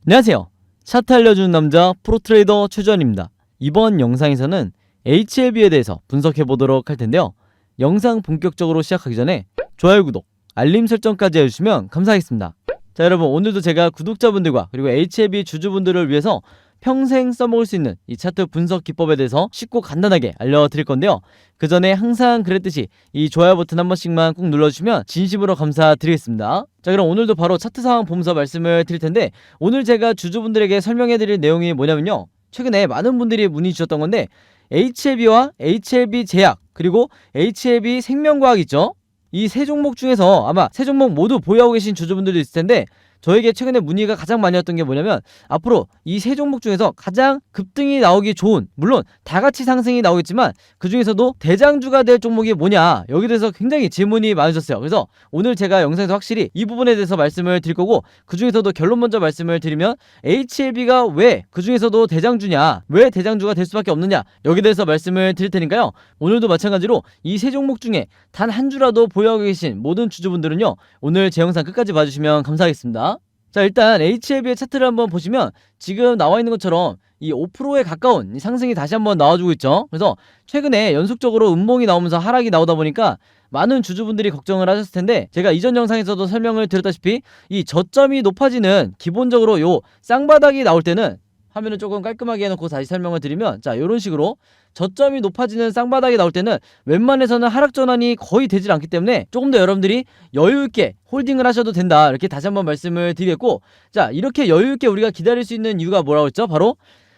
안녕하세요. 차트 알려주는 남자 프로트레이더 최주환입니다. 이번 영상에서는 HLB에 대해서 분석해보도록 할 텐데요. 영상 본격적으로 시작하기 전에 좋아요, 구독, 알림 설정까지 해주시면 감사하겠습니다. 자, 여러분, 오늘도 제가 구독자분들과 그리고 HLB 주주분들을 위해서 평생 써먹을 수 있는 이 차트 분석 기법에 대해서 쉽고 간단하게 알려드릴 건데요. 그 전에 항상 그랬듯이 이 좋아요 버튼 한 번씩만 꾹 눌러주시면 진심으로 감사드리겠습니다. 자, 그럼 오늘도 바로 차트 상황 보면서 말씀을 드릴 텐데, 오늘 제가 주주분들에게 설명해드릴 내용이 뭐냐면요, 최근에 많은 분들이 문의 주셨던 건데, HLB와 HLB 제약 그리고 HLB 생명과학 있죠? 이 세 종목 중에서 아마 세 종목 모두 보유하고 계신 주주분들도 있을 텐데, 저에게 최근에 문의가 가장 많이 왔던 게 뭐냐면, 앞으로 이 세 종목 중에서 가장 급등이 나오기 좋은, 물론 다 같이 상승이 나오겠지만 그 중에서도 대장주가 될 종목이 뭐냐, 여기에 대해서 굉장히 질문이 많으셨어요. 그래서 오늘 제가 영상에서 확실히 이 부분에 대해서 말씀을 드릴 거고, 그 중에서도 결론 먼저 말씀을 드리면 HLB가 왜 그 중에서도 대장주냐, 왜 대장주가 될 수밖에 없느냐, 여기에 대해서 말씀을 드릴 테니까요. 오늘도 마찬가지로 이 세 종목 중에 단 한 주라도 보유하고 계신 모든 주주분들은요, 오늘 제 영상 끝까지 봐주시면 감사하겠습니다. 자, 일단 HLB의 차트를 한번 보시면 지금 나와 있는 것처럼 이 5%에 가까운 이 상승이 다시 한번 나와주고 있죠. 그래서 최근에 연속적으로 음봉이 나오면서 하락이 나오다 보니까 많은 주주분들이 걱정을 하셨을 텐데, 제가 이전 영상에서도 설명을 드렸다시피 이 저점이 높아지는, 기본적으로 요 쌍바닥이 나올 때는, 화면을 조금 깔끔하게 해놓고 다시 설명을 드리면, 자, 요런 식으로 저점이 높아지는 쌍바닥이 나올 때는 웬만해서는 하락 전환이 거의 되질 않기 때문에 조금 더 여러분들이 여유있게 홀딩을 하셔도 된다, 이렇게 다시 한번 말씀을 드리겠고, 자, 이렇게 여유있게 우리가 기다릴 수 있는 이유가 뭐라고 했죠? 바로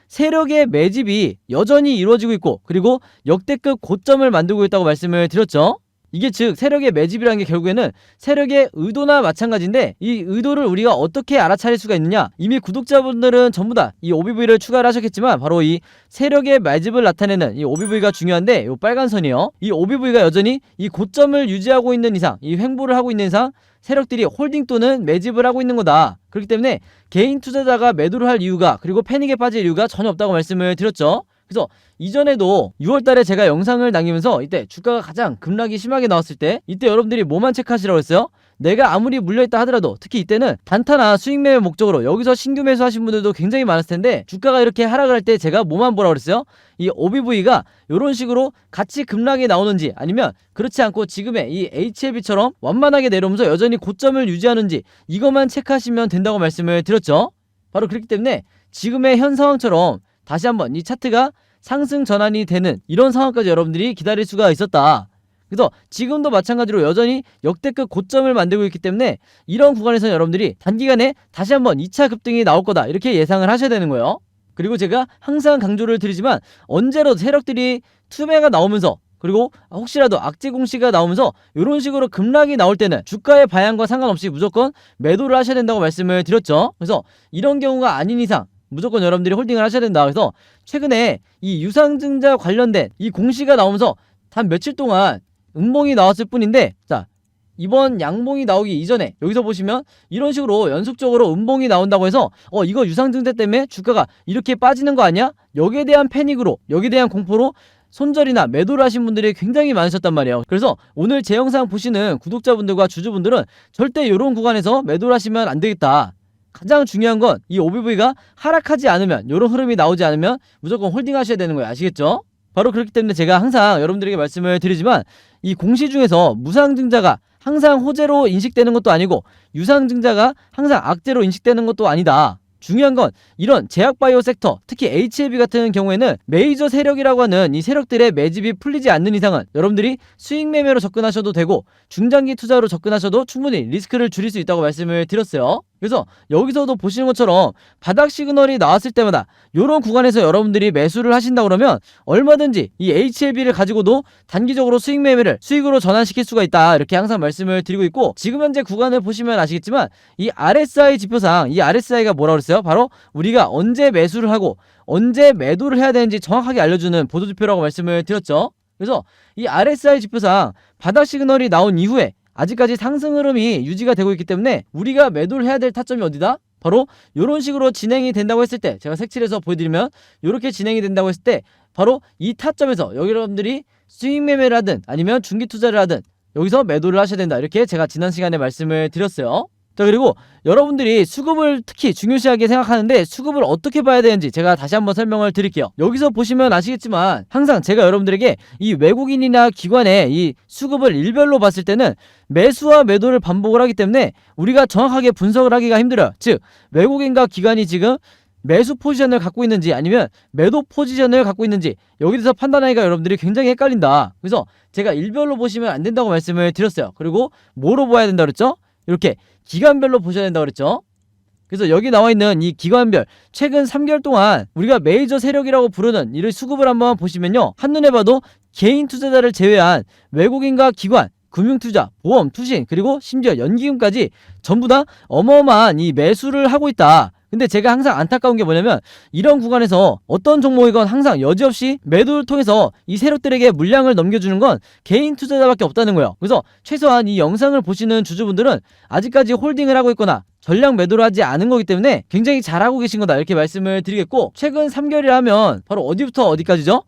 세력의 매집이 여전히 이루어지고 있고, 그리고 역대급 고점을 만들고 있다고 말씀을 드렸죠. 이게 즉 세력의 매집이라는 게 결국에는 세력의 의도나 마찬가지인데, 이 의도를 우리가 어떻게 알아차릴 수가 있느냐, 이미 구독자분들은 전부 다 이 OBV를 추가를 하셨겠지만 바로 이 세력의 매집을 나타내는 이 OBV가 중요한데, 이 빨간 선이요, 이 OBV가 여전히 이 고점을 유지하고 있는 이상, 이 횡보를 하고 있는 이상 세력들이 홀딩 또는 매집을 하고 있는 거다. 그렇기 때문에 개인 투자자가 매도를 할 이유가, 그리고 패닉에 빠질 이유가 전혀 없다고 말씀을 드렸죠. 그래서 이전에도 6월달에 제가 영상을 남기면서 이때 주가가 가장 급락이 심하게 나왔을 때, 이때 여러분들이 뭐만 체크하시라고 했어요? 내가 아무리 물려있다 하더라도, 특히 이때는 단타나 수익 매매 목적으로 여기서 신규 매수하신 분들도 굉장히 많았을 텐데, 주가가 이렇게 하락을 할 때 제가 뭐만 보라고 그랬어요? 이 OBV가 이런 식으로 같이 급락이 나오는지, 아니면 그렇지 않고 지금의 이 HLB처럼 완만하게 내려오면서 여전히 고점을 유지하는지, 이것만 체크하시면 된다고 말씀을 드렸죠. 바로 그렇기 때문에 지금의 현 상황처럼 다시 한번 이 차트가 상승 전환이 되는 이런 상황까지 여러분들이 기다릴 수가 있었다. 그래서 지금도 마찬가지로 여전히 역대급 고점을 만들고 있기 때문에 이런 구간에서는 여러분들이 단기간에 다시 한번 2차 급등이 나올 거다, 이렇게 예상을 하셔야 되는 거예요. 그리고 제가 항상 강조를 드리지만, 언제라도 세력들이 투매가 나오면서, 그리고 혹시라도 악재 공시가 나오면서 이런 식으로 급락이 나올 때는 주가의 방향과 상관없이 무조건 매도를 하셔야 된다고 말씀을 드렸죠. 그래서 이런 경우가 아닌 이상 무조건 여러분들이 홀딩을 하셔야 된다. 그래서 최근에 이 유상증자 관련된 이 공시가 나오면서 단 며칠 동안 음봉이 나왔을 뿐인데, 자, 이번 양봉이 나오기 이전에 여기서 보시면 이런 식으로 연속적으로 음봉이 나온다고 해서 이거 유상증자 때문에 주가가 이렇게 빠지는 거 아니야? 여기에 대한 패닉으로, 여기에 대한 공포로 손절이나 매도를 하신 분들이 굉장히 많으셨단 말이에요. 그래서 오늘 제 영상 보시는 구독자분들과 주주분들은 절대 이런 구간에서 매도를 하시면 안 되겠다. 가장 중요한 건 이 OBV가 하락하지 않으면, 이런 흐름이 나오지 않으면 무조건 홀딩 하셔야 되는 거예요. 아시겠죠? 바로 그렇기 때문에 제가 항상 여러분들에게 말씀을 드리지만, 이 공시 중에서 무상증자가 항상 호재로 인식되는 것도 아니고 유상증자가 항상 악재로 인식되는 것도 아니다. 중요한 건 이런 제약바이오 섹터, 특히 HLB 같은 경우에는 메이저 세력이라고 하는 이 세력들의 매집이 풀리지 않는 이상은 여러분들이 수익 매매로 접근하셔도 되고 중장기 투자로 접근하셔도 충분히 리스크를 줄일 수 있다고 말씀을 드렸어요. 그래서 여기서도 보시는 것처럼 바닥 시그널이 나왔을 때마다 이런 구간에서 여러분들이 매수를 하신다 그러면 얼마든지 이 HLB를 가지고도 단기적으로 수익 매매를 수익으로 전환시킬 수가 있다, 이렇게 항상 말씀을 드리고 있고, 지금 현재 구간을 보시면 아시겠지만 이 RSI 지표상, 이 RSI가 뭐라고 그랬어요? 바로 우리가 언제 매수를 하고 언제 매도를 해야 되는지 정확하게 알려주는 보조지표라고 말씀을 드렸죠. 그래서 이 RSI 지표상 바닥 시그널이 나온 이후에 아직까지 상승 흐름이 유지가 되고 있기 때문에 우리가 매도를 해야 될 타점이 어디다? 바로 이런 식으로 진행이 된다고 했을 때, 제가 색칠해서 보여드리면 이렇게 진행이 된다고 했을 때 바로 이 타점에서 여러분들이 수익 매매를 하든 아니면 중기 투자를 하든 여기서 매도를 하셔야 된다, 이렇게 제가 지난 시간에 말씀을 드렸어요. 자, 그리고 여러분들이 수급을 특히 중요시하게 생각하는데 수급을 어떻게 봐야 되는지 제가 다시 한번 설명을 드릴게요. 여기서 보시면 아시겠지만 항상 제가 여러분들에게 이 외국인이나 기관의 이 수급을 일별로 봤을 때는 매수와 매도를 반복을 하기 때문에 우리가 정확하게 분석을 하기가 힘들어요. 즉 외국인과 기관이 지금 매수 포지션을 갖고 있는지 아니면 매도 포지션을 갖고 있는지 여기 대해서 판단하기가 여러분들이 굉장히 헷갈린다. 그래서 제가 일별로 보시면 안 된다고 말씀을 드렸어요. 그리고 뭐로 봐야 된다 그랬죠? 이렇게 기간별로 보셔야 된다고 그랬죠. 그래서 여기 나와 있는 이 기간별 최근 3개월 동안 우리가 메이저 세력이라고 부르는 이를 수급을 한번 보시면요, 한눈에 봐도 개인 투자자를 제외한 외국인과 기관, 금융투자, 보험, 투신, 그리고 심지어 연기금까지 전부 다 어마어마한 이 매수를 하고 있다. 근데 제가 항상 안타까운 게 뭐냐면 이런 구간에서 어떤 종목이건 항상 여지없이 매도를 통해서 이 세력들에게 물량을 넘겨주는 건 개인 투자자밖에 없다는 거예요. 그래서 최소한 이 영상을 보시는 주주분들은 아직까지 홀딩을 하고 있거나 전량 매도를 하지 않은 거기 때문에 굉장히 잘하고 계신 거다 이렇게 말씀을 드리겠고, 최근 3개월이라 하면 바로 어디부터 어디까지죠?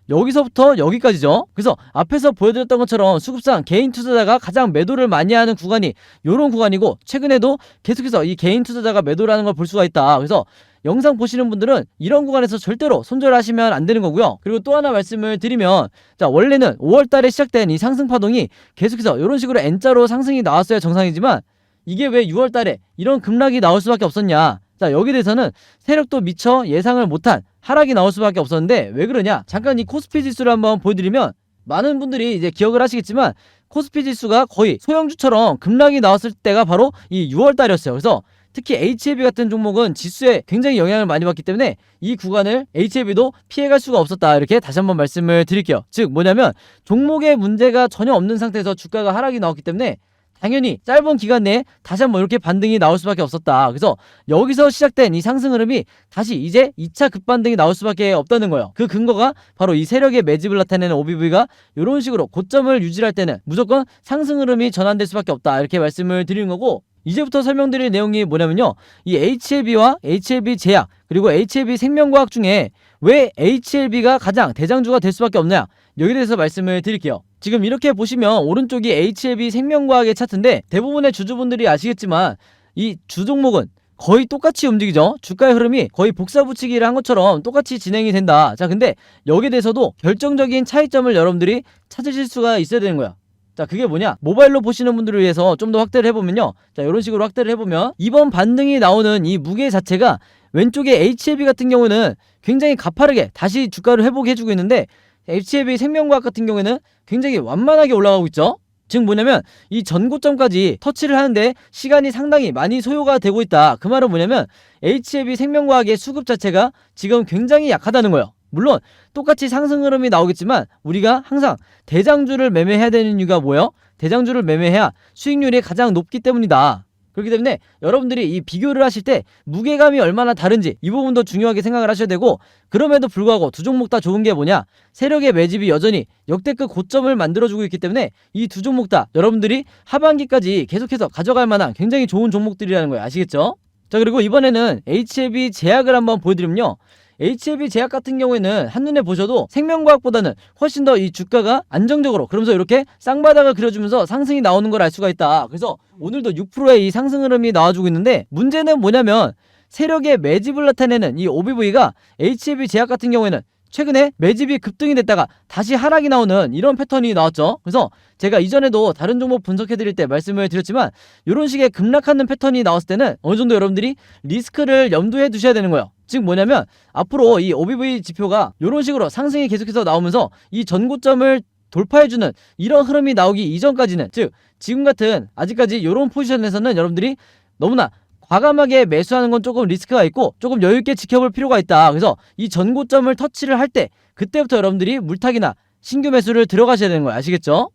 여기서부터 여기까지죠. 그래서 앞에서 보여드렸던 것처럼 수급상 개인 투자자가 가장 매도를 많이 하는 구간이 이런 구간이고, 최근에도 계속해서 이 개인 투자자가 매도를 하는 걸 볼 수가 있다. 그래서 영상 보시는 분들은 이런 구간에서 절대로 손절하시면 안 되는 거고요. 그리고 또 하나 말씀을 드리면, 자, 원래는 5월달에 시작된 이 상승 파동이 계속해서 이런 식으로 N자로 상승이 나왔어야 정상이지만 이게 왜 6월달에 이런 급락이 나올 수밖에 없었냐. 자, 여기에 대해서는 세력도 미처 예상을 못한 하락이 나올 수밖에 없었는데 왜 그러냐, 잠깐 이 코스피 지수를 한번 보여드리면 많은 분들이 이제 기억을 하시겠지만 코스피 지수가 거의 소형주처럼 급락이 나왔을 때가 바로 이 6월달이었어요. 그래서 특히 HLB 같은 종목은 지수에 굉장히 영향을 많이 받기 때문에 이 구간을 HLB도 피해갈 수가 없었다, 이렇게 다시 한번 말씀을 드릴게요. 즉 뭐냐면 종목에 문제가 전혀 없는 상태에서 주가가 하락이 나왔기 때문에 당연히 짧은 기간 내에 다시 한번 이렇게 반등이 나올 수밖에 없었다. 그래서 여기서 시작된 이 상승 흐름이 다시 이제 2차 급반등이 나올 수밖에 없다는 거예요. 그 근거가 바로 이 세력의 매집을 나타내는 OBV가 이런 식으로 고점을 유지할 때는 무조건 상승 흐름이 전환될 수밖에 없다, 이렇게 말씀을 드리는 거고, 이제부터 설명드릴 내용이 뭐냐면요, 이 HLB와 HLB 제약 그리고 HLB 생명과학 중에 왜 HLB가 가장 대장주가 될 수밖에 없냐, 여기에 대해서 말씀을 드릴게요. 지금 이렇게 보시면 오른쪽이 HLB 생명과학의 차트인데 대부분의 주주분들이 아시겠지만 이 주종목은 거의 똑같이 움직이죠. 주가의 흐름이 거의 복사붙이기를 한 것처럼 똑같이 진행이 된다. 자, 근데 여기에 대해서도 결정적인 차이점을 여러분들이 찾으실 수가 있어야 되는 거야. 자, 그게 뭐냐, 모바일로 보시는 분들을 위해서 좀 더 확대를 해보면요, 자, 이런 식으로 확대를 해보면 이번 반등이 나오는 이 무게 자체가 왼쪽에 HLB 같은 경우는 굉장히 가파르게 다시 주가를 회복해 주고 있는데 HLB 생명과학 같은 경우에는 굉장히 완만하게 올라가고 있죠. 즉 뭐냐면 이 전고점까지 터치를 하는데 시간이 상당히 많이 소요가 되고 있다. 그 말은 뭐냐면 HLB 생명과학의 수급 자체가 지금 굉장히 약하다는 거예요. 물론 똑같이 상승 흐름이 나오겠지만 우리가 항상 대장주를 매매해야 되는 이유가 뭐예요? 대장주를 매매해야 수익률이 가장 높기 때문이다. 그렇기 때문에 여러분들이 이 비교를 하실 때 무게감이 얼마나 다른지 이 부분도 중요하게 생각을 하셔야 되고, 그럼에도 불구하고 두 종목 다 좋은 게 뭐냐, 세력의 매집이 여전히 역대급 고점을 만들어주고 있기 때문에 이 두 종목 다 여러분들이 하반기까지 계속해서 가져갈 만한 굉장히 좋은 종목들이라는 거예요. 아시겠죠? 자, 그리고 이번에는 HLB 제약을 한번 보여드리면요, HLB 제약 같은 경우에는 한눈에 보셔도 생명과학보다는 훨씬 더 이 주가가 안정적으로, 그러면서 이렇게 쌍바닥을 그려주면서 상승이 나오는 걸 알 수가 있다. 그래서 오늘도 6%의 이 상승 흐름이 나와주고 있는데, 문제는 뭐냐면 세력의 매집을 나타내는 이 OBV가 HLB 제약 같은 경우에는 최근에 매집이 급등이 됐다가 다시 하락이 나오는 이런 패턴이 나왔죠. 그래서 제가 이전에도 다른 종목 분석해드릴 때 말씀을 드렸지만 이런 식의 급락하는 패턴이 나왔을 때는 어느 정도 여러분들이 리스크를 염두에 두셔야 되는 거예요. 즉 뭐냐면 앞으로 이 OBV 지표가 이런 식으로 상승이 계속해서 나오면서 이 전고점을 돌파해주는 이런 흐름이 나오기 이전까지는, 즉 지금 같은 아직까지 이런 포지션에서는 여러분들이 너무나 과감하게 매수하는 건 조금 리스크가 있고 조금 여유있게 지켜볼 필요가 있다. 그래서 이 전고점을 터치를 할 때 그때부터 여러분들이 물타기나 신규 매수를 들어가셔야 되는 거예요. 아시겠죠?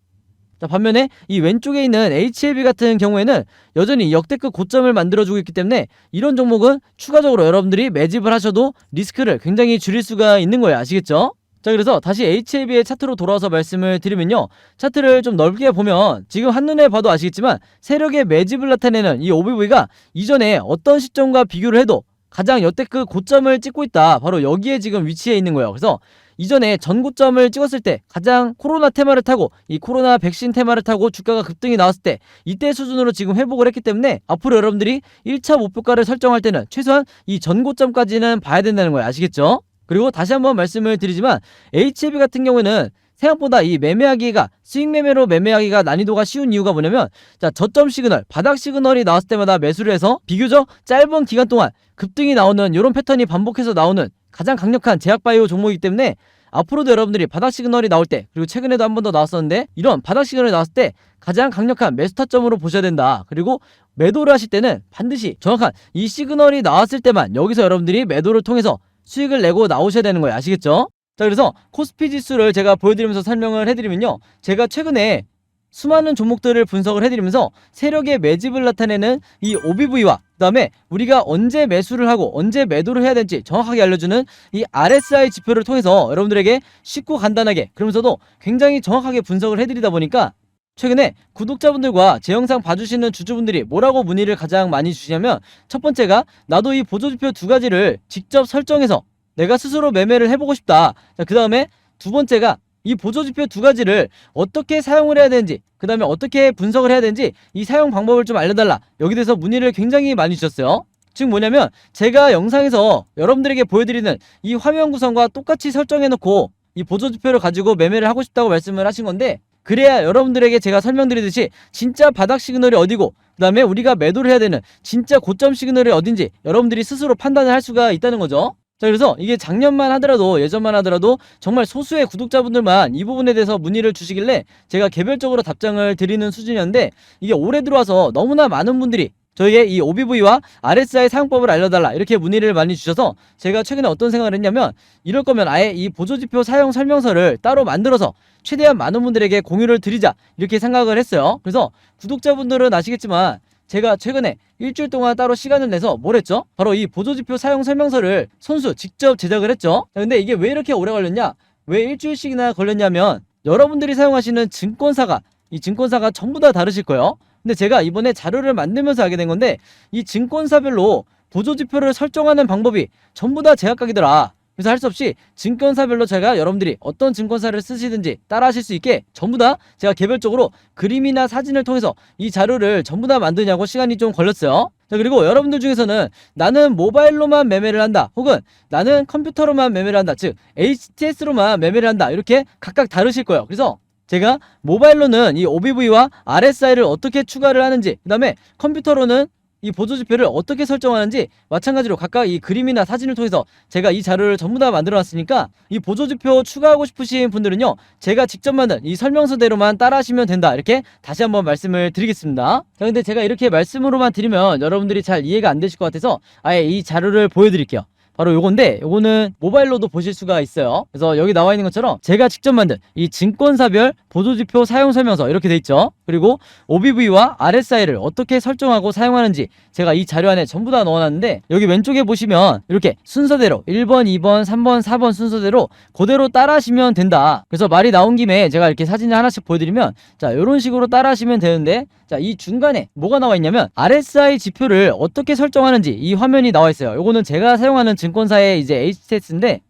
자, 반면에 이 왼쪽에 있는 HLB 같은 경우에는 여전히 역대급 고점을 만들어주고 있기 때문에 이런 종목은 추가적으로 여러분들이 매집을 하셔도 리스크를 굉장히 줄일 수가 있는 거예요. 아시겠죠? 자, 그래서 다시 HLB의 차트로 돌아와서 말씀을 드리면요, 차트를 좀 넓게 보면 지금 한눈에 봐도 아시겠지만 세력의 매집을 나타내는 이 OBV가 이전에 어떤 시점과 비교를 해도 가장 역대급 고점을 찍고 있다. 바로 여기에 지금 위치해 있는 거예요. 그래서 이전에 전고점을 찍었을 때 가장 코로나 테마를 타고 이 코로나 백신 테마를 타고 주가가 급등이 나왔을 때 이때 수준으로 지금 회복을 했기 때문에 앞으로 여러분들이 1차 목표가를 설정할 때는 최소한 이 전고점까지는 봐야 된다는 거예요. 아시겠죠? 그리고 다시 한번 말씀을 드리지만 HLB 같은 경우에는 생각보다 이 매매하기가 스윙 매매로 매매하기가 난이도가 쉬운 이유가 뭐냐면 자, 저점 시그널, 바닥 시그널이 나왔을 때마다 매수를 해서 비교적 짧은 기간 동안 급등이 나오는 이런 패턴이 반복해서 나오는 가장 강력한 제약바이오 종목이기 때문에 앞으로도 여러분들이 바닥 시그널이 나올 때, 그리고 최근에도 한 번 더 나왔었는데 이런 바닥 시그널이 나왔을 때 가장 강력한 매수 타점으로 보셔야 된다. 그리고 매도를 하실 때는 반드시 정확한 이 시그널이 나왔을 때만 여기서 여러분들이 매도를 통해서 수익을 내고 나오셔야 되는 거예요. 아시겠죠? 자, 그래서 코스피 지수를 제가 보여드리면서 설명을 해드리면요, 제가 최근에 수많은 종목들을 분석을 해드리면서 세력의 매집을 나타내는 이 OBV와 그 다음에 우리가 언제 매수를 하고 언제 매도를 해야 될지 정확하게 알려주는 이 RSI 지표를 통해서 여러분들에게 쉽고 간단하게, 그러면서도 굉장히 정확하게 분석을 해드리다 보니까 최근에 구독자분들과 제 영상 봐주시는 주주분들이 뭐라고 문의를 가장 많이 주시냐면, 첫 번째가 나도 이 보조지표 두 가지를 직접 설정해서 내가 스스로 매매를 해보고 싶다. 그 다음에 두 번째가 이 보조지표 두 가지를 어떻게 사용을 해야 되는지, 그 다음에 어떻게 분석을 해야 되는지 이 사용 방법을 좀 알려달라. 여기 대해서 문의를 굉장히 많이 주셨어요. 즉 뭐냐면 제가 영상에서 여러분들에게 보여드리는 이 화면 구성과 똑같이 설정해놓고 이 보조지표를 가지고 매매를 하고 싶다고 말씀을 하신 건데, 그래야 여러분들에게 제가 설명드리듯이 진짜 바닥 시그널이 어디고 그 다음에 우리가 매도를 해야 되는 진짜 고점 시그널이 어딘지 여러분들이 스스로 판단을 할 수가 있다는 거죠. 자, 그래서 이게 작년만 하더라도, 예전만 하더라도 정말 소수의 구독자분들만 이 부분에 대해서 문의를 주시길래 제가 개별적으로 답장을 드리는 수준이었는데, 이게 올해 들어와서 너무나 많은 분들이 저에게 이 OBV와 RSI 사용법을 알려달라 이렇게 문의를 많이 주셔서 제가 최근에 어떤 생각을 했냐면, 이럴 거면 아예 이 보조지표 사용 설명서를 따로 만들어서 최대한 많은 분들에게 공유를 드리자 이렇게 생각을 했어요. 그래서 구독자분들은 아시겠지만 제가 최근에 일주일 동안 따로 시간을 내서 뭘 했죠? 바로 이 보조지표 사용 설명서를 손수 직접 제작을 했죠. 근데 이게 왜 이렇게 오래 걸렸냐? 왜 일주일씩이나 걸렸냐면, 여러분들이 사용하시는 증권사가, 이 증권사가 전부 다 다르실 거예요. 근데 제가 이번에 자료를 만들면서 알게 된 건데, 이 증권사별로 보조지표를 설정하는 방법이 전부 다 제각각이더라. 그래서 할 수 없이 증권사별로 제가 여러분들이 어떤 증권사를 쓰시든지 따라 하실 수 있게 전부 다 제가 개별적으로 그림이나 사진을 통해서 이 자료를 전부 다 만드냐고 시간이 좀 걸렸어요. 자, 그리고 여러분들 중에서는 나는 모바일로만 매매를 한다, 혹은 나는 컴퓨터로만 매매를 한다, 즉 HTS로만 매매를 한다, 이렇게 각각 다르실 거예요. 그래서 제가 모바일로는 이 OBV와 RSI를 어떻게 추가를 하는지, 그 다음에 컴퓨터로는 이 보조지표를 어떻게 설정하는지 마찬가지로 각각 이 그림이나 사진을 통해서 제가 이 자료를 전부 다 만들어 놨으니까 이 보조지표 추가하고 싶으신 분들은요, 제가 직접 만든 이 설명서대로만 따라 하시면 된다, 이렇게 다시 한번 말씀을 드리겠습니다. 자, 근데 제가 이렇게 말씀으로만 드리면 여러분들이 잘 이해가 안 되실 것 같아서 아예 이 자료를 보여드릴게요. 바로 요건데, 요거는 모바일로도 보실 수가 있어요. 그래서 여기 나와 있는 것처럼 제가 직접 만든 이 증권사별 보조지표 사용 설명서 이렇게 돼 있죠. 그리고 OBV와 RSI를 어떻게 설정하고 사용하는지 제가 이 자료 안에 전부 다 넣어놨는데, 여기 왼쪽에 보시면 이렇게 순서대로 1번, 2번, 3번, 4번 순서대로 그대로 따라 하시면 된다. 그래서 말이 나온 김에 제가 이렇게 사진을 하나씩 보여드리면, 자, 이런 식으로 따라 하시면 되는데, 자, 이 중간에 뭐가 나와 있냐면 RSI 지표를 어떻게 설정하는지 이 화면이 나와 있어요. 요거는 제가 사용하는 증권사의 이제 HTS인데,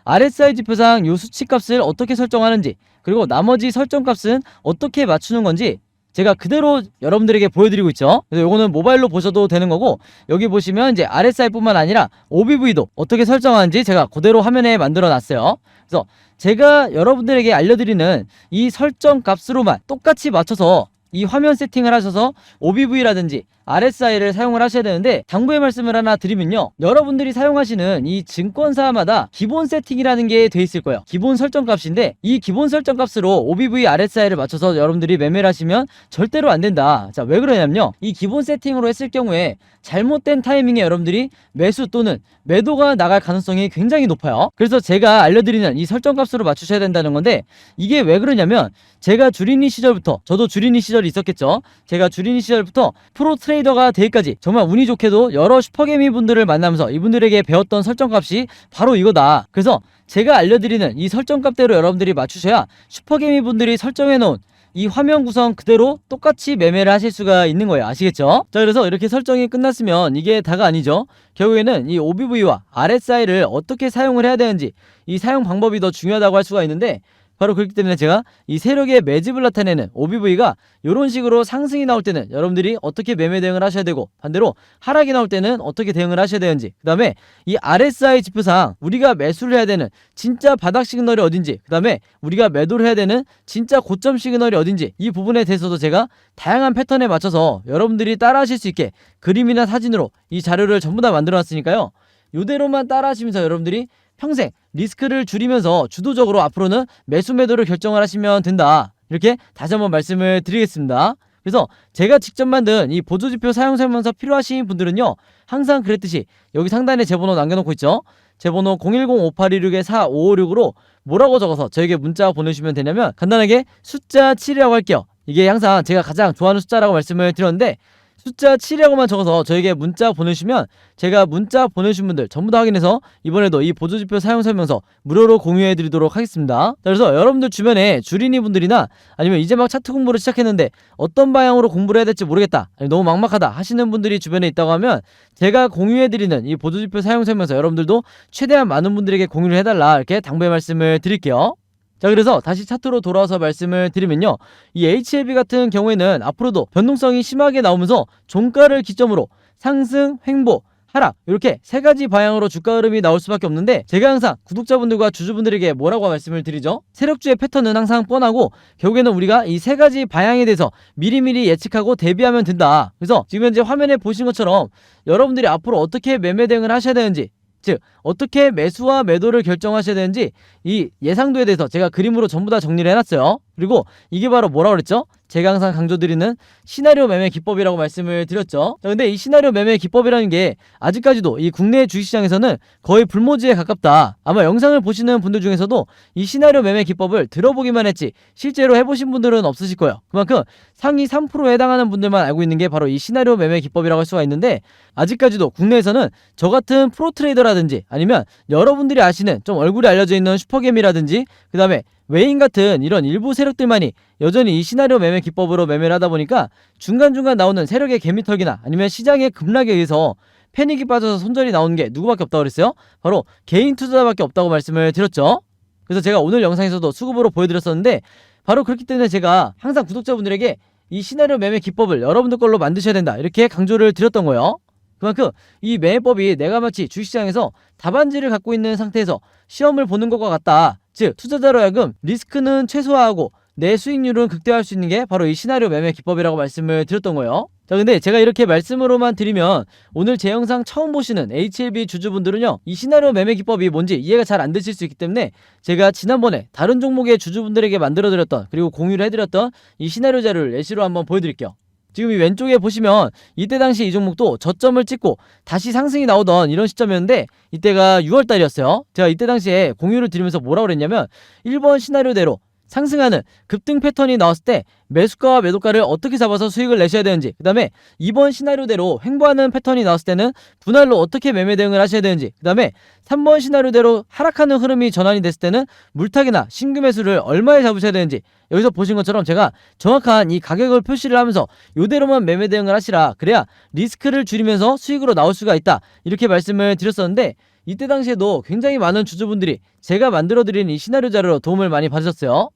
RSI 지표상 요 수치값을 어떻게 설정하는지, 그리고 나머지 설정값은 어떻게 맞추는 건지 제가 그대로 여러분들에게 보여드리고 있죠. 그래서 요거는 모바일로 보셔도 되는 거고, 여기 보시면 이제 RSI 뿐만 아니라 OBV도 어떻게 설정하는지 제가 그대로 화면에 만들어 놨어요. 그래서 제가 여러분들에게 알려드리는 이 설정 값으로만 똑같이 맞춰서 이 화면 세팅을 하셔서 OBV라든지 RSI를 사용을 하셔야 되는데, 당부의 말씀을 하나 드리면요, 여러분들이 사용하시는 이 증권사마다 기본 세팅이라는 게 돼 있을 거예요. 기본 설정 값인데, 이 기본 설정 값으로 OBV, RSI를 맞춰서 여러분들이 매매를 하시면 절대로 안 된다. 자, 왜 그러냐면요, 이 기본 세팅으로 했을 경우에 잘못된 타이밍에 여러분들이 매수 또는 매도가 나갈 가능성이 굉장히 높아요. 그래서 제가 알려드리는 이 설정 값으로 맞추셔야 된다는 건데, 이게 왜 그러냐면, 제가 주린이 시절부터, 저도 주린이 시절이 있었겠죠. 제가 주린이 시절부터 프로 트레이더가 되기까지 정말 운이 좋게도 여러 슈퍼개미 분들을 만나면서 이분들에게 배웠던 설정값이 바로 이거다. 그래서 제가 알려드리는 이 설정값대로 여러분들이 맞추셔야 슈퍼개미 분들이 설정해놓은 이 화면 구성 그대로 똑같이 매매를 하실 수가 있는 거예요. 아시겠죠? 자, 그래서 이렇게 설정이 끝났으면 이게 다가 아니죠. 결국에는 이 OBV와 RSI를 어떻게 사용을 해야 되는지, 이 사용 방법이 더 중요하다고 할 수가 있는데, 바로 그렇기 때문에 제가 이 세력의 매집을 나타내는 OBV가 이런 식으로 상승이 나올 때는 여러분들이 어떻게 매매 대응을 하셔야 되고, 반대로 하락이 나올 때는 어떻게 대응을 하셔야 되는지, 그 다음에 이 RSI 지표상 우리가 매수를 해야 되는 진짜 바닥 시그널이 어딘지, 그 다음에 우리가 매도를 해야 되는 진짜 고점 시그널이 어딘지, 이 부분에 대해서도 제가 다양한 패턴에 맞춰서 여러분들이 따라 하실 수 있게 그림이나 사진으로 이 자료를 전부 다 만들어 놨으니까요, 이대로만 따라 하시면서 여러분들이 평생 리스크를 줄이면서 주도적으로 앞으로는 매수 매도를 결정을 하시면 된다, 이렇게 다시 한번 말씀을 드리겠습니다. 그래서 제가 직접 만든 이 보조지표 사용 설명서 필요하신 분들은요, 항상 그랬듯이 여기 상단에 제 번호 남겨놓고 있죠. 제 번호 010-5816-4556으로 뭐라고 적어서 저에게 문자 보내주시면 되냐면, 간단하게 숫자 7이라고 할게요. 이게 항상 제가 가장 좋아하는 숫자라고 말씀을 드렸는데, 숫자 7이라고만 적어서 저에게 문자 보내주시면 제가 문자 보내주신 분들 전부 다 확인해서 이번에도 이 보조지표 사용설명서 무료로 공유해드리도록 하겠습니다. 자, 그래서 여러분들 주변에 주린이 분들이나 아니면 이제 막 차트 공부를 시작했는데 어떤 방향으로 공부를 해야 될지 모르겠다, 너무 막막하다 하시는 분들이 주변에 있다고 하면 제가 공유해드리는 이 보조지표 사용설명서 여러분들도 최대한 많은 분들에게 공유를 해달라, 이렇게 당부의 말씀을 드릴게요. 자, 그래서 다시 차트로 돌아와서 말씀을 드리면요, 이 HLB 같은 경우에는 앞으로도 변동성이 심하게 나오면서 종가를 기점으로 상승, 횡보, 하락, 이렇게 세 가지 방향으로 주가 흐름이 나올 수밖에 없는데, 제가 항상 구독자분들과 주주분들에게 뭐라고 말씀을 드리죠? 세력주의 패턴은 항상 뻔하고 결국에는 우리가 이 세 가지 방향에 대해서 미리미리 예측하고 대비하면 된다. 그래서 지금 현재 화면에 보신 것처럼 여러분들이 앞으로 어떻게 매매 대응을 하셔야 되는지, 즉 어떻게 매수와 매도를 결정하셔야 되는지 이 예상도에 대해서 제가 그림으로 전부 다 정리를 해놨어요. 그리고 이게 바로 뭐라고 그랬죠? 제가 항상 강조드리는 시나리오 매매 기법이라고 말씀을 드렸죠. 자, 근데 이 시나리오 매매 기법이라는 게 아직까지도 이 국내 주식시장에서는 거의 불모지에 가깝다. 아마 영상을 보시는 분들 중에서도 이 시나리오 매매 기법을 들어보기만 했지 실제로 해보신 분들은 없으실 거예요. 그만큼 상위 3%에 해당하는 분들만 알고 있는 게 바로 이 시나리오 매매 기법이라고 할 수가 있는데, 아직까지도 국내에서는 저 같은 프로트레이더라든지 아니면 여러분들이 아시는 좀 얼굴이 알려져 있는 슈퍼겜이라든지 그 다음에 외인 같은 이런 일부 세력들만이 여전히 이 시나리오 매매 기법으로 매매를 하다 보니까 중간중간 나오는 세력의 개미털기나 아니면 시장의 급락에 의해서 패닉이 빠져서 손절이 나오는 게 누구밖에 없다고 그랬어요? 바로 개인 투자자밖에 없다고 말씀을 드렸죠. 그래서 제가 오늘 영상에서도 수급으로 보여드렸었는데, 바로 그렇기 때문에 제가 항상 구독자분들에게 이 시나리오 매매 기법을 여러분들 걸로 만드셔야 된다, 이렇게 강조를 드렸던 거예요. 그만큼 이 매매법이 내가 마치 주식시장에서 답안지를 갖고 있는 상태에서 시험을 보는 것과 같다. 즉 투자자로 하여금 리스크는 최소화하고 내 수익률은 극대화할 수 있는 게 바로 이 시나리오 매매 기법이라고 말씀을 드렸던 거예요. 자, 근데 제가 이렇게 말씀으로만 드리면 오늘 제 영상 처음 보시는 HLB 주주분들은요, 이 시나리오 매매 기법이 뭔지 이해가 잘 안 되실 수 있기 때문에 제가 지난번에 다른 종목의 주주분들에게 만들어드렸던, 그리고 공유를 해드렸던 이 시나리오 자료를 예시로 한번 보여드릴게요. 지금 이 왼쪽에 보시면 이때 당시 이 종목도 저점을 찍고 다시 상승이 나오던 이런 시점이었는데, 이때가 6월달이었어요. 제가 이때 당시에 공유를 드리면서 뭐라고 그랬냐면, 1번 시나리오대로 상승하는 급등 패턴이 나왔을 때 매수가와 매도가를 어떻게 잡아서 수익을 내셔야 되는지, 그 다음에 2번 시나리오대로 횡보하는 패턴이 나왔을 때는 분할로 어떻게 매매 대응을 하셔야 되는지, 그 다음에 3번 시나리오대로 하락하는 흐름이 전환이 됐을 때는 물타기나 신규 매수를 얼마에 잡으셔야 되는지, 여기서 보신 것처럼 제가 정확한 이 가격을 표시를 하면서 이대로만 매매 대응을 하시라, 그래야 리스크를 줄이면서 수익으로 나올 수가 있다, 이렇게 말씀을 드렸었는데, 이때 당시에도 굉장히 많은 주주분들이 제가 만들어드린 이 시나리오 자료로 도움을 많이 받으셨어요.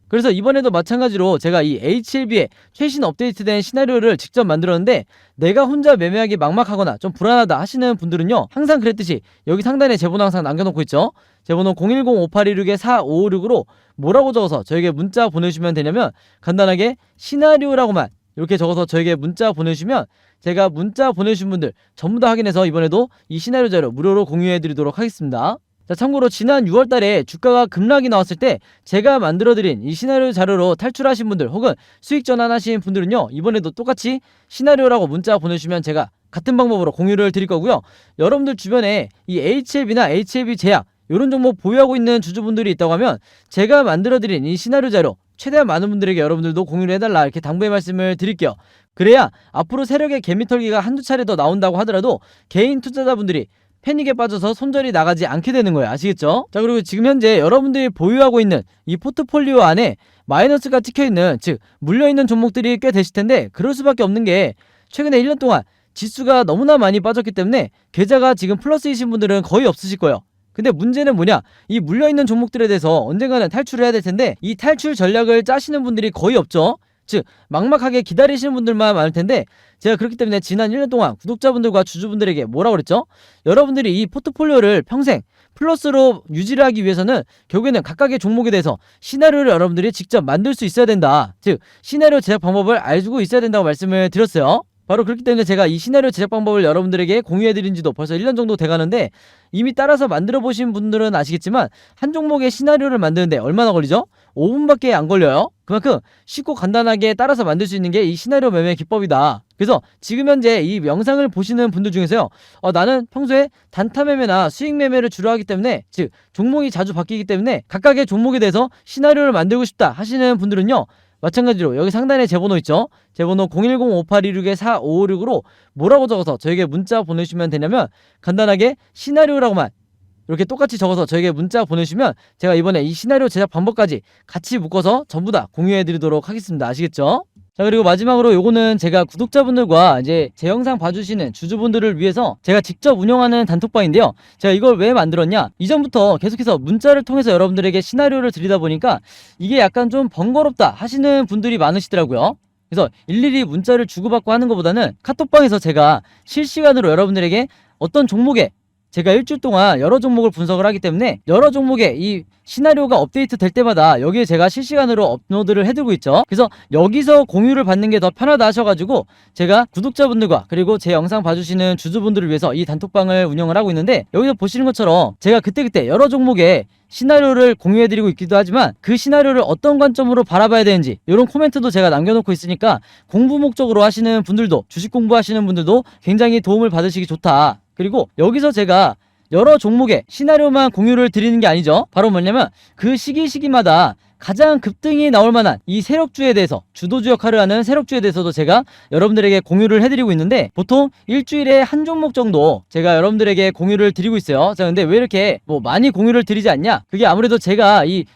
그래서 이번에도 마찬가지로 제가 이 HLB의 최신 업데이트된 시나리오를 직접 만들었는데, 내가 혼자 매매하기 막막하거나 좀 불안하다 하시는 분들은요, 항상 그랬듯이 여기 상단에 제 번호 항상 남겨놓고 있죠. 제 번호 010-5816-4556으로 뭐라고 적어서 저에게 문자 보내주시면 되냐면, 간단하게 시나리오라고만 이렇게 적어서 저에게 문자 보내주시면 제가 문자 보내주신 분들 전부 다 확인해서 이번에도 이 시나리오 자료 무료로 공유해드리도록 하겠습니다. 자, 참고로 지난 6월달에 주가가 급락이 나왔을 때 제가 만들어드린 이 시나리오 자료로 탈출하신 분들 혹은 수익 전환하신 분들은요, 이번에도 똑같이 시나리오라고 문자 보내주시면 제가 같은 방법으로 공유를 드릴 거고요. 여러분들 주변에 이 HLB나 HLB 제약 이런 종목 보유하고 있는 주주분들이 있다고 하면 제가 만들어드린 이 시나리오 자료 최대한 많은 분들에게 여러분들도 공유를 해달라, 이렇게 당부의 말씀을 드릴게요. 그래야 앞으로 세력의 개미털기가 한두 차례 더 나온다고 하더라도 개인 투자자분들이 패닉에 빠져서 손절이 나가지 않게 되는 거예요. 아시겠죠? 자, 그리고 지금 현재 여러분들이 보유하고 있는 이 포트폴리오 안에 마이너스가 찍혀있는, 즉 물려있는 종목들이 꽤 되실 텐데, 그럴 수밖에 없는 게 최근에 1년 동안 지수가 너무나 많이 빠졌기 때문에 계좌가 지금 플러스이신 분들은 거의 없으실 거예요. 근데 문제는 뭐냐, 이 물려있는 종목들에 대해서 언젠가는 탈출을 해야 될 텐데 이 탈출 전략을 짜시는 분들이 거의 없죠. 즉 막막하게 기다리시는 분들만 많을 텐데, 제가 그렇기 때문에 지난 1년 동안 구독자분들과 주주분들에게 뭐라고 그랬죠? 여러분들이 이 포트폴리오를 평생 플러스로 유지를 하기 위해서는 결국에는 각각의 종목에 대해서 시나리오를 여러분들이 직접 만들 수 있어야 된다. 즉 시나리오 제작 방법을 알고 있어야 된다고 말씀을 드렸어요. 바로 그렇기 때문에 제가 이 시나리오 제작 방법을 여러분들에게 공유해드린 지도 벌써 1년 정도 돼가는데, 이미 따라서 만들어 보신 분들은 아시겠지만 한 종목의 시나리오를 만드는데 얼마나 걸리죠? 5분밖에 안 걸려요. 그만큼 쉽고 간단하게 따라서 만들 수 있는 게 이 시나리오 매매 기법이다. 그래서 지금 현재 이 영상을 보시는 분들 중에서요, 나는 평소에 단타 매매나 수익 매매를 주로 하기 때문에, 즉 종목이 자주 바뀌기 때문에 각각의 종목에 대해서 시나리오를 만들고 싶다 하시는 분들은요, 마찬가지로 여기 상단에 제 번호 있죠? 제 번호 010-5826-4556으로 뭐라고 적어서 저에게 문자 보내주시면 되냐면, 간단하게 시나리오라고만 이렇게 똑같이 적어서 저에게 문자 보내주시면 제가 이번에 이 시나리오 제작 방법까지 같이 묶어서 전부 다 공유해드리도록 하겠습니다. 아시겠죠? 자, 그리고 마지막으로 요거는 제가 구독자분들과 이제 제 영상 봐주시는 주주분들을 위해서 제가 직접 운영하는 단톡방인데요. 제가 이걸 왜 만들었냐, 이전부터 계속해서 문자를 통해서 여러분들에게 시나리오를 드리다 보니까 이게 약간 좀 번거롭다 하시는 분들이 많으시더라고요. 그래서 일일이 문자를 주고받고 하는 것보다는 카톡방에서 제가 실시간으로 여러분들에게 어떤 종목에, 제가 일주일 동안 여러 종목을 분석을 하기 때문에 여러 종목의 이 시나리오가 업데이트 될 때마다 여기에 제가 실시간으로 업로드를 해두고 있죠. 그래서 여기서 공유를 받는 게 더 편하다 하셔가지고 제가 구독자분들과 그리고 제 영상 봐주시는 주주분들을 위해서 이 단톡방을 운영을 하고 있는데, 여기서 보시는 것처럼 제가 그때그때 여러 종목의 시나리오를 공유해드리고 있기도 하지만 그 시나리오를 어떤 관점으로 바라봐야 되는지 이런 코멘트도 제가 남겨놓고 있으니까 공부 목적으로 하시는 분들도, 주식 공부하시는 분들도 굉장히 도움을 받으시기 좋다. 그리고 여기서 제가 여러 종목의 시나리오만 공유를 드리는 게 아니죠. 바로 뭐냐면 그 시기마다 가장 급등이 나올 만한 이 세력주에 대해서, 주도주 역할을 하는 세력주에 대해서도 제가 여러분들에게 공유를 해드리고 있는데, 보통 일주일에 한 종목 정도 제가 여러분들에게 공유를 드리고 있어요. 자, 근데 왜 이렇게 많이 공유를 드리지 않냐? 그게 아무래도 제가 이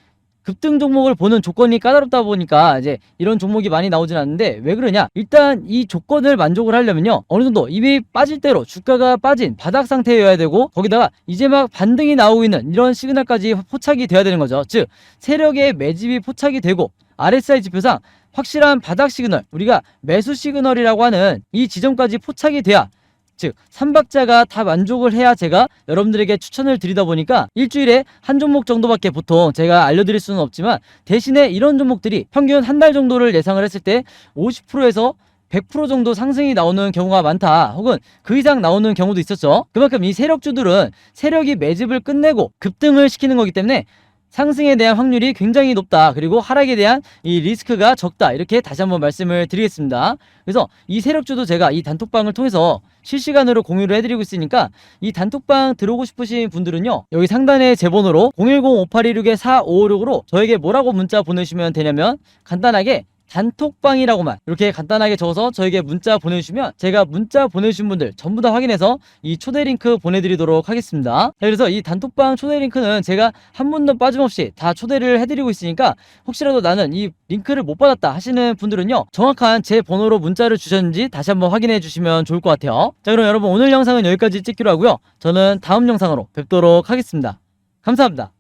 급등 종목을 보는 조건이 까다롭다 보니까 이제 이런 종목이 많이 나오진 않는데, 왜 그러냐, 일단 이 조건을 만족을 하려면요, 어느 정도 이미 빠질 대로 주가가 빠진 바닥 상태여야 되고, 거기다가 이제 막 반등이 나오고 있는 이런 시그널까지 포착이 돼야 되는 거죠. 즉 세력의 매집이 포착이 되고 RSI 지표상 확실한 바닥 시그널, 우리가 매수 시그널이라고 하는 이 지점까지 포착이 돼야, 즉 3박자가 다 만족을 해야 제가 여러분들에게 추천을 드리다 보니까 일주일에 한 종목 정도밖에 보통 제가 알려드릴 수는 없지만, 대신에 이런 종목들이 평균 한 달 정도를 예상을 했을 때 50%에서 100% 정도 상승이 나오는 경우가 많다, 혹은 그 이상 나오는 경우도 있었죠. 그만큼 이 세력주들은 세력이 매집을 끝내고 급등을 시키는 거기 때문에 상승에 대한 확률이 굉장히 높다, 그리고 하락에 대한 이 리스크가 적다, 이렇게 다시 한번 말씀을 드리겠습니다. 그래서 이 세력주도 제가 이 단톡방을 통해서 실시간으로 공유를 해드리고 있으니까, 이 단톡방 들어오고 싶으신 분들은요, 여기 상단에 제 번호로 010-5826-4556으로 저에게 뭐라고 문자 보내주시면 되냐면, 간단하게 단톡방이라고만 이렇게 간단하게 적어서 저에게 문자 보내주시면 제가 문자 보내주신 분들 전부 다 확인해서 이 초대 링크 보내드리도록 하겠습니다. 자, 그래서 이 단톡방 초대 링크는 제가 한 분도 빠짐없이 다 초대를 해드리고 있으니까, 혹시라도 나는 이 링크를 못 받았다 하시는 분들은요, 정확한 제 번호로 문자를 주셨는지 다시 한번 확인해 주시면 좋을 것 같아요. 자, 그럼 여러분 오늘 영상은 여기까지 찍기로 하고요, 저는 다음 영상으로 뵙도록 하겠습니다. 감사합니다.